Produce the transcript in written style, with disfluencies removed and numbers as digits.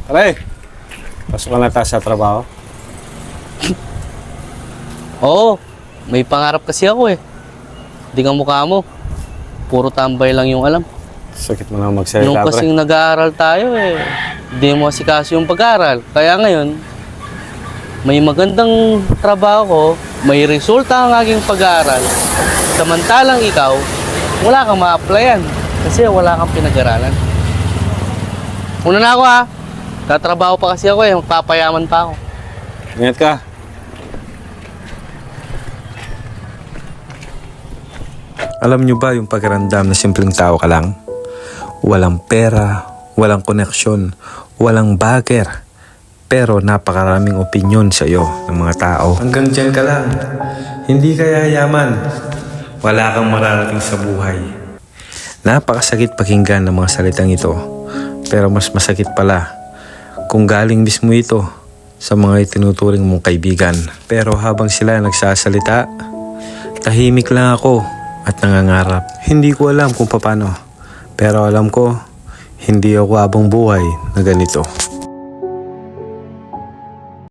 Pare, pasok ka na tayo sa trabaho. Oo, may pangarap kasi ako eh. Hindi ka mukha mo. Puro tambay lang yung alam. Sakit mo na magsalita, Nung pre. kasing nag-aaral tayo eh, hindi mo asikaso yung pag-aaral. Kaya ngayon, may magandang trabaho ko, may resulta ang aking pag-aaral. Samantalang ikaw, wala kang ma-applyan kasi wala kang pinag-aralan. Una na ako ha. Tatrabaho pa kasi ako eh, magpapayaman pa ako. Ingat ka. Alam nyo ba yung pagkarandam na simpleng tao ka lang? Walang pera, walang koneksyon, walang bagger. Pero napakaraming opinyon sa iyo ng mga tao. Hanggang dyan ka lang. Hindi ka yayaman. Wala kang mararating sa buhay. Napakasakit pakinggan ng mga salitang ito. Pero mas masakit pala kung galing mismo ito sa mga itinuturing mong kaibigan. Pero habang sila nagsasalita, tahimik lang ako at nangangarap. Hindi ko alam kung paano. Pero alam ko, hindi ako abang buhay na ganito.